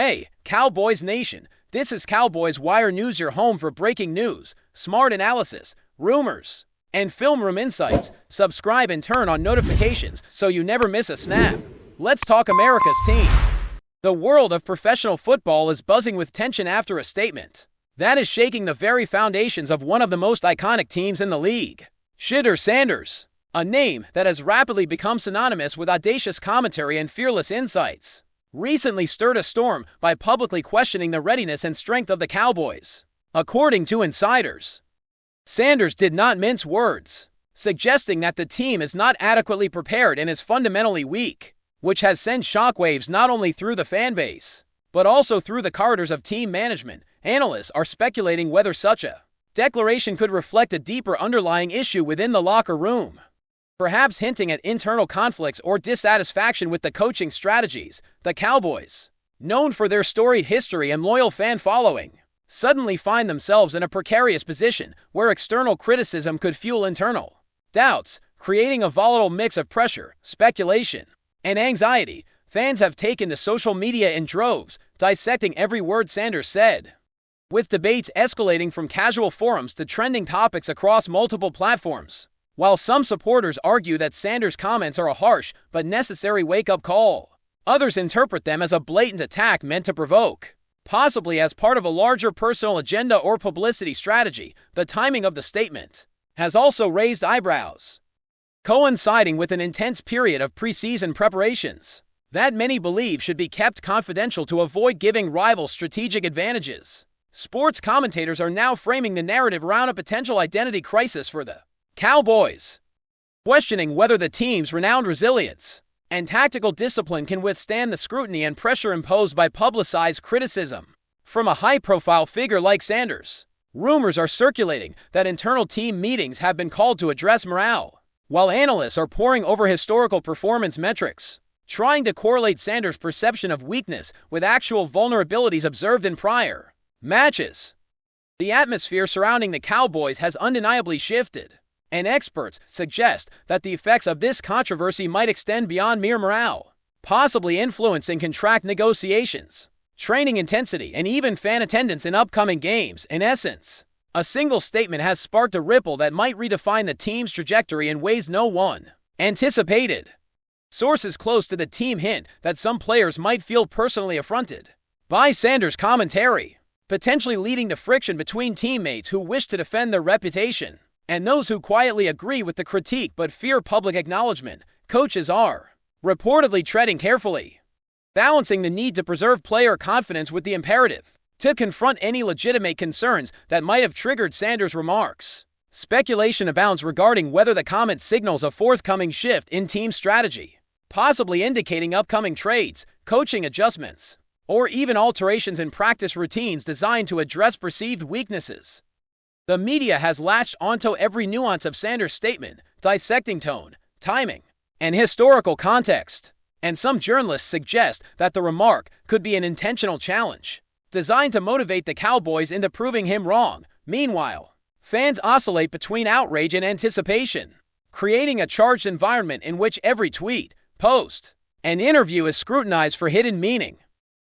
Hey, Cowboys Nation, this is Cowboys Wire News, your home for breaking news, smart analysis, rumors, and film room insights. Subscribe and turn on notifications so you never miss a snap. Let's talk America's team. The world of professional football is buzzing with tension after a statement that is shaking the very foundations of one of the most iconic teams in the league. SHEDUER Sanders, a name that has rapidly become synonymous with audacious commentary and fearless insights, recently stirred a storm by publicly questioning the readiness and strength of the Cowboys. According to insiders, Sanders did not mince words, suggesting that the team is not adequately prepared and is fundamentally weak, which has sent shockwaves not only through the fan base, but also through the corridors of team management. Analysts are speculating whether such a declaration could reflect a deeper underlying issue within the locker room, perhaps hinting at internal conflicts or dissatisfaction with the coaching strategies. The Cowboys, known for their storied history and loyal fan following, suddenly find themselves in a precarious position where external criticism could fuel internal doubts, creating a volatile mix of pressure, speculation, and anxiety. Fans have taken to social media in droves, dissecting every word Sanders said, with debates escalating from casual forums to trending topics across multiple platforms. While some supporters argue that Sanders' comments are a harsh but necessary wake-up call, others interpret them as a blatant attack meant to provoke, possibly as part of a larger personal agenda or publicity strategy. The timing of the statement has also raised eyebrows, coinciding with an intense period of preseason preparations that many believe should be kept confidential to avoid giving rivals strategic advantages. Sports commentators are now framing the narrative around a potential identity crisis for the Cowboys, questioning whether the team's renowned resilience and tactical discipline can withstand the scrutiny and pressure imposed by publicized criticism from a high-profile figure like Sanders. Rumors are circulating that internal team meetings have been called to address morale, while analysts are poring over historical performance metrics, trying to correlate Sanders' perception of weakness with actual vulnerabilities observed in prior matches. The atmosphere surrounding the Cowboys has undeniably shifted, and experts suggest that the effects of this controversy might extend beyond mere morale, possibly influencing contract negotiations, training intensity, and even fan attendance in upcoming games. In essence, a single statement has sparked a ripple that might redefine the team's trajectory in ways no one anticipated. Sources close to the team hint that some players might feel personally affronted by Sanders' commentary, potentially leading to friction between teammates who wish to defend their reputation and those who quietly agree with the critique but fear public acknowledgement. Coaches are reportedly treading carefully, balancing the need to preserve player confidence with the imperative to confront any legitimate concerns that might have triggered Sanders' remarks. Speculation abounds regarding whether the comment signals a forthcoming shift in team strategy, possibly indicating upcoming trades, coaching adjustments, or even alterations in practice routines designed to address perceived weaknesses. The media has latched onto every nuance of Sanders' statement, dissecting tone, timing, and historical context, and some journalists suggest that the remark could be an intentional challenge, designed to motivate the Cowboys into proving him wrong. Meanwhile, fans oscillate between outrage and anticipation, creating a charged environment in which every tweet, post, and interview is scrutinized for hidden meaning.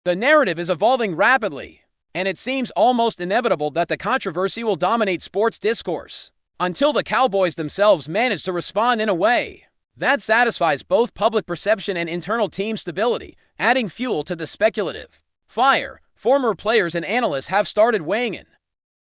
The narrative is evolving rapidly, and it seems almost inevitable that the controversy will dominate sports discourse until the Cowboys themselves manage to respond in a way that satisfies both public perception and internal team stability, adding fuel to the speculative fire. Former players and analysts have started weighing in,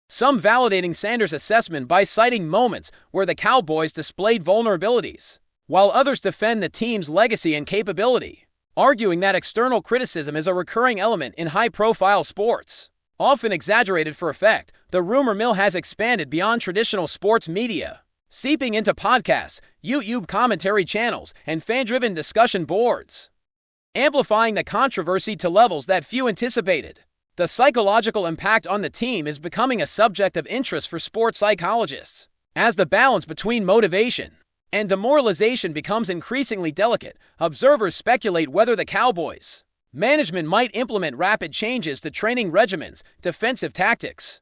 some validating Sanders' assessment by citing moments where the Cowboys displayed vulnerabilities, while others defend the team's legacy and capability, arguing that external criticism is a recurring element in high-profile sports, often exaggerated for effect. The rumor mill has expanded beyond traditional sports media, seeping into podcasts, YouTube commentary channels, and fan-driven discussion boards, amplifying the controversy to levels that few anticipated. The psychological impact on the team is becoming a subject of interest for sports psychologists, as the balance between motivation and demoralization becomes increasingly delicate. Observers speculate whether the Cowboys management might implement rapid changes to training regimens, defensive tactics,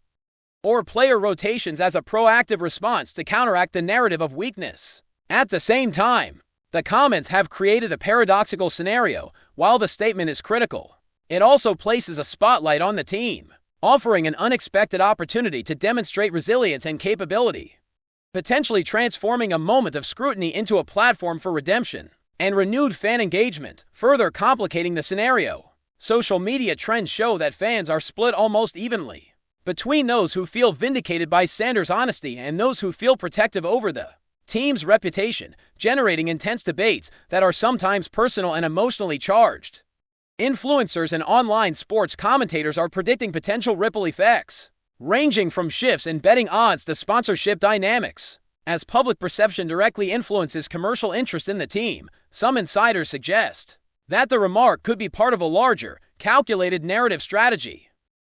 or player rotations as a proactive response to counteract the narrative of weakness. At the same time, the comments have created a paradoxical scenario. While the statement is critical, It also places a spotlight on the team, offering an unexpected opportunity to demonstrate resilience and capability, potentially transforming a moment of scrutiny into a platform for redemption and renewed fan engagement, further complicating the scenario. Social media trends show that fans are split almost evenly between those who feel vindicated by Sanders' honesty and those who feel protective over the team's reputation, generating intense debates that are sometimes personal and emotionally charged. Influencers and online sports commentators are predicting potential ripple effects, ranging from shifts in betting odds to sponsorship dynamics. As public perception directly influences commercial interest in the team, some insiders suggest that the remark could be part of a larger, calculated narrative strategy,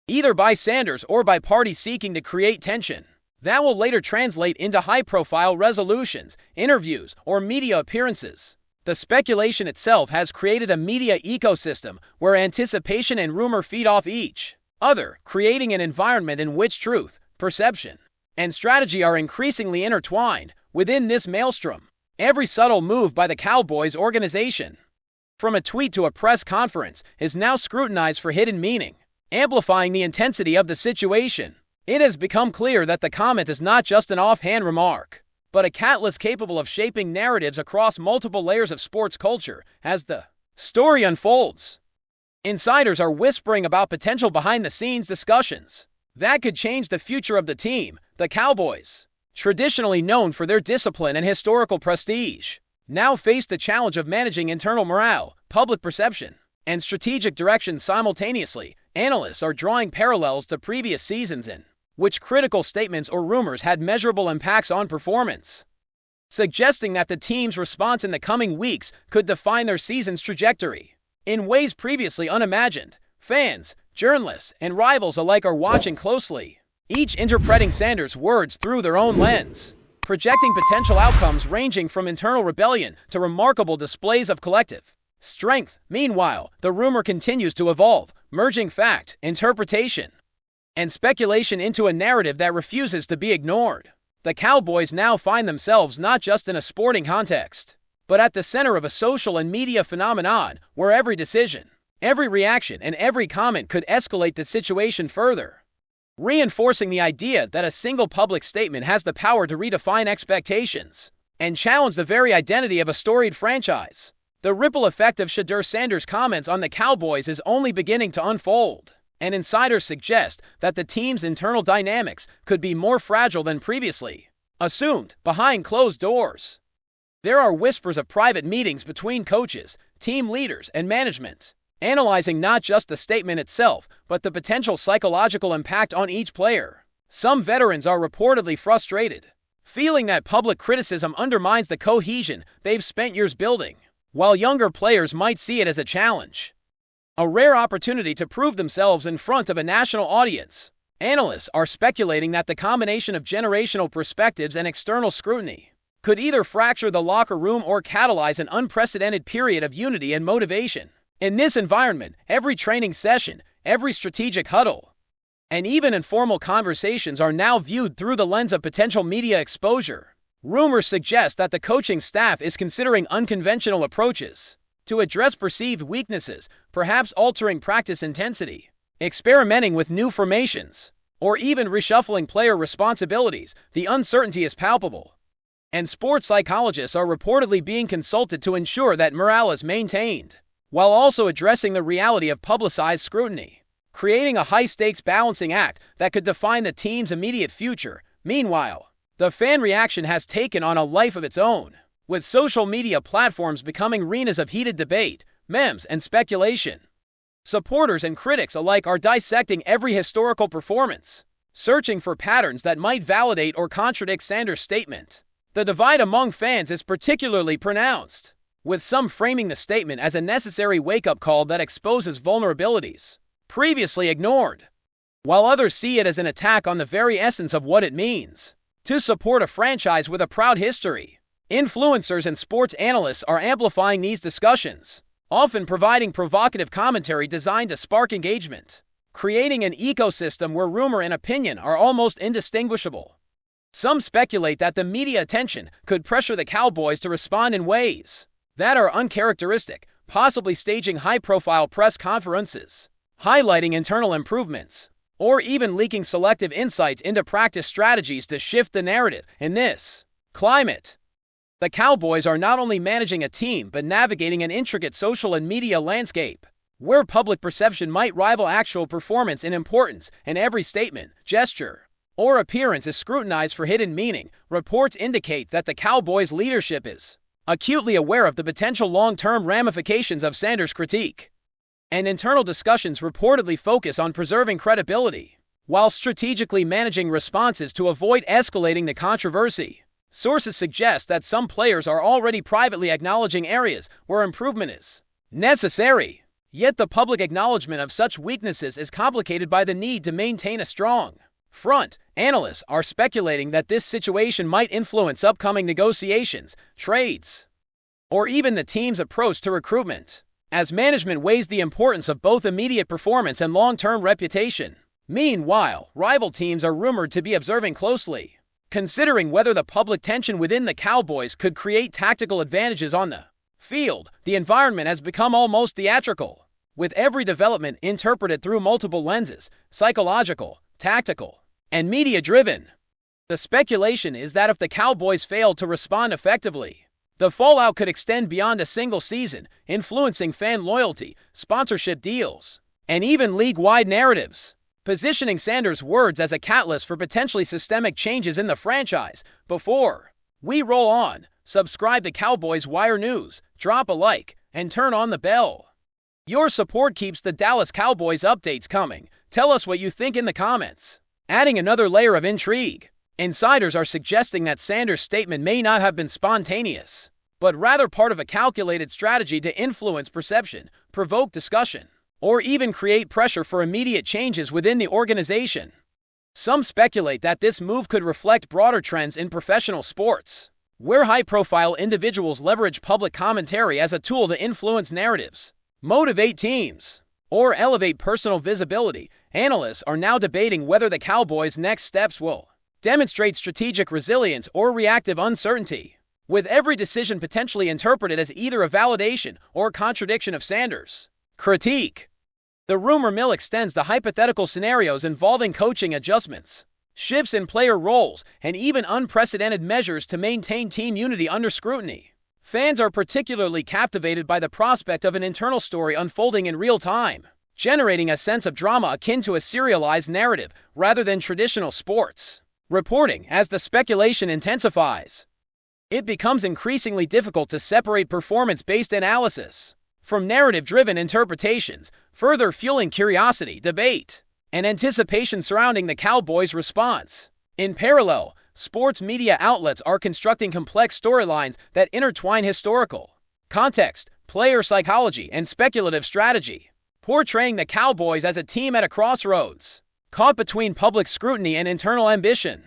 either by Sanders or by parties seeking to create tension that will later translate into high-profile resolutions, interviews, or media appearances. The speculation itself has created a media ecosystem where anticipation and rumor feed off each other, creating an environment in which truth, perception, and strategy are increasingly intertwined. Within this maelstrom, every subtle move by the Cowboys organization, from a tweet to a press conference, is now scrutinized for hidden meaning, amplifying the intensity of the situation. It has become clear that the comment is not just an offhand remark, but a catalyst capable of shaping narratives across multiple layers of sports culture as the story unfolds. Insiders are whispering about potential behind-the-scenes discussions that could change the future of the team. The Cowboys, traditionally known for their discipline and historical prestige, now face the challenge of managing internal morale, public perception, and strategic direction simultaneously. Analysts are drawing parallels to previous seasons in which critical statements or rumors had measurable impacts on performance, suggesting that the team's response in the coming weeks could define their season's trajectory in ways previously unimagined. Fans, journalists, and rivals alike are watching closely, each interpreting Sanders' words through their own lens, projecting potential outcomes ranging from internal rebellion to remarkable displays of collective strength. Meanwhile, the rumor continues to evolve, merging fact, interpretation, and speculation into a narrative that refuses to be ignored. The Cowboys now find themselves not just in a sporting context, but at the center of a social and media phenomenon where every decision, every reaction, and every comment could escalate the situation further, reinforcing the idea that a single public statement has the power to redefine expectations and challenge the very identity of a storied franchise. The ripple effect of SHEDUER Sanders' comments on the Cowboys is only beginning to unfold, and insiders suggest that the team's internal dynamics could be more fragile than previously assumed. Behind closed doors, there are whispers of private meetings between coaches, team leaders, and management, analyzing not just the statement itself, but the potential psychological impact on each player. Some veterans are reportedly frustrated, feeling that public criticism undermines the cohesion they've spent years building, while younger players might see it as a challenge, a rare opportunity to prove themselves in front of a national audience. Analysts are speculating that the combination of generational perspectives and external scrutiny could either fracture the locker room or catalyze an unprecedented period of unity and motivation. In this environment, every training session, every strategic huddle, and even informal conversations are now viewed through the lens of potential media exposure. Rumors suggest that the coaching staff is considering unconventional approaches to address perceived weaknesses, perhaps altering practice intensity, experimenting with new formations, or even reshuffling player responsibilities. The uncertainty is palpable, and sports psychologists are reportedly being consulted to ensure that morale is maintained, while also addressing the reality of publicized scrutiny, creating a high-stakes balancing act that could define the team's immediate future. Meanwhile, the fan reaction has taken on a life of its own, with social media platforms becoming arenas of heated debate, memes, and speculation. Supporters and critics alike are dissecting every historical performance, searching for patterns that might validate or contradict Sanders' statement. The divide among fans is particularly pronounced, with some framing the statement as a necessary wake-up call that exposes vulnerabilities previously ignored, while others see it as an attack on the very essence of what it means to support a franchise with a proud history. Influencers and sports analysts are amplifying these discussions, often providing provocative commentary designed to spark engagement, creating an ecosystem where rumor and opinion are almost indistinguishable. Some speculate that the media attention could pressure the Cowboys to respond in ways that are uncharacteristic, possibly staging high-profile press conferences highlighting internal improvements, or even leaking selective insights into practice strategies to shift the narrative. In this climate, the Cowboys are not only managing a team but navigating an intricate social and media landscape, where public perception might rival actual performance in importance, and every statement, gesture, or appearance is scrutinized for hidden meaning. Reports indicate that the Cowboys' leadership is acutely aware of the potential long-term ramifications of Sanders' critique, and internal discussions reportedly focus on preserving credibility, while strategically managing responses to avoid escalating the controversy. Sources suggest that some players are already privately acknowledging areas where improvement is necessary, yet the public acknowledgement of such weaknesses is complicated by the need to maintain a strong front. Analysts are speculating that this situation might influence upcoming negotiations, trades, or even the team's approach to recruitment, as management weighs the importance of both immediate performance and long-term reputation. Meanwhile, rival teams are rumored to be observing closely, considering whether the public tension within the Cowboys could create tactical advantages on the field. The environment has become almost theatrical, with every development interpreted through multiple lenses: psychological, tactical, and media-driven. The speculation is that if the Cowboys fail to respond effectively, the fallout could extend beyond a single season, influencing fan loyalty, sponsorship deals, and even league-wide narratives, positioning Sanders' words as a catalyst for potentially systemic changes in the franchise. Before we roll on, subscribe to Cowboys Wire News, drop a like, and turn on the bell. Your support keeps the Dallas Cowboys updates coming. Tell us what you think in the comments. Adding another layer of intrigue, insiders are suggesting that Sanders' statement may not have been spontaneous, but rather part of a calculated strategy to influence perception, provoke discussion, or even create pressure for immediate changes within the organization. Some speculate that this move could reflect broader trends in professional sports, where high-profile individuals leverage public commentary as a tool to influence narratives, motivate teams, or elevate personal visibility. Analysts are now debating whether the Cowboys' next steps will demonstrate strategic resilience or reactive uncertainty, with every decision potentially interpreted as either a validation or contradiction of Sanders' critique. The rumor mill extends to hypothetical scenarios involving coaching adjustments, shifts in player roles, and even unprecedented measures to maintain team unity under scrutiny. Fans are particularly captivated by the prospect of an internal story unfolding in real time, generating a sense of drama akin to a serialized narrative rather than traditional sports reporting. As the speculation intensifies, it becomes increasingly difficult to separate performance-based analysis from narrative-driven interpretations, further fueling curiosity, debate, and anticipation surrounding the Cowboys' response. In parallel, sports media outlets are constructing complex storylines that intertwine historical context, player psychology, and speculative strategy, portraying the Cowboys as a team at a crossroads, caught between public scrutiny and internal ambition.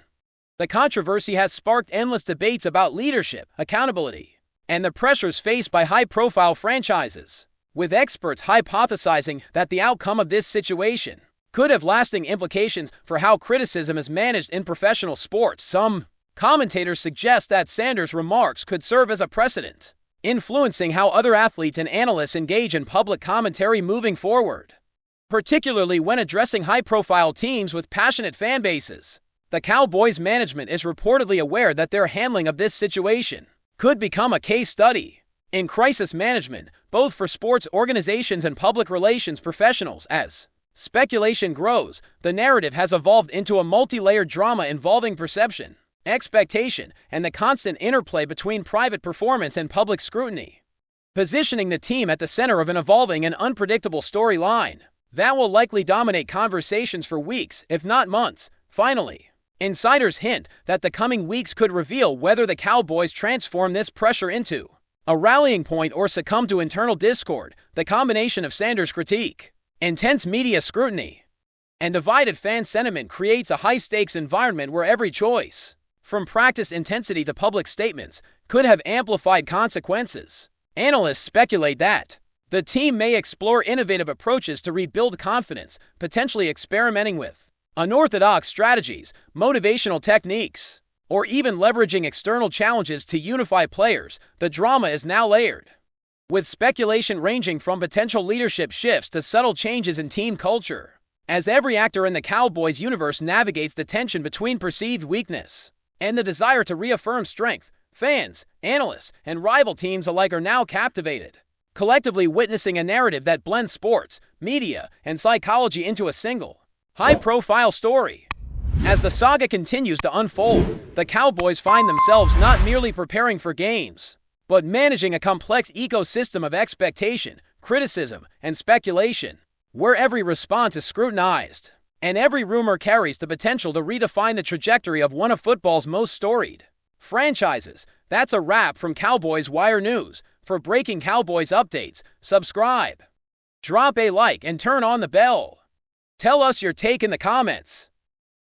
The controversy has sparked endless debates about leadership, accountability, and the pressures faced by high-profile franchises, with experts hypothesizing that the outcome of this situation could have lasting implications for how criticism is managed in professional sports. Some commentators suggest that Sanders' remarks could serve as a precedent, influencing how other athletes and analysts engage in public commentary moving forward, particularly when addressing high-profile teams with passionate fan bases. The Cowboys' management is reportedly aware that their handling of this situation could become a case study in crisis management, both for sports organizations and public relations professionals. As speculation grows, the narrative has evolved into a multi-layered drama involving perception, expectation, and the constant interplay between private performance and public scrutiny, positioning the team at the center of an evolving and unpredictable storyline that will likely dominate conversations for weeks, if not months. Finally, insiders hint that the coming weeks could reveal whether the Cowboys transform this pressure into a rallying point or succumb to internal discord. The combination of Sanders' critique, intense media scrutiny, and divided fan sentiment creates a high-stakes environment where every choice, from practice intensity to public statements, could have amplified consequences. Analysts speculate that the team may explore innovative approaches to rebuild confidence, potentially experimenting with unorthodox strategies, motivational techniques, or even leveraging external challenges to unify players. The drama is now layered, with speculation ranging from potential leadership shifts to subtle changes in team culture, as every actor in the Cowboys universe navigates the tension between perceived weakness and the desire to reaffirm strength. Fans, analysts, and rival teams alike are now captivated, collectively witnessing a narrative that blends sports, media, and psychology into a single, high-profile story. As the saga continues to unfold, the Cowboys find themselves not merely preparing for games, but managing a complex ecosystem of expectation, criticism, and speculation, where every response is scrutinized, and every rumor carries the potential to redefine the trajectory of one of football's most storied franchises. That's a wrap from Cowboys Wire News. For breaking Cowboys updates, subscribe, drop a like, and turn on the bell. Tell us your take in the comments.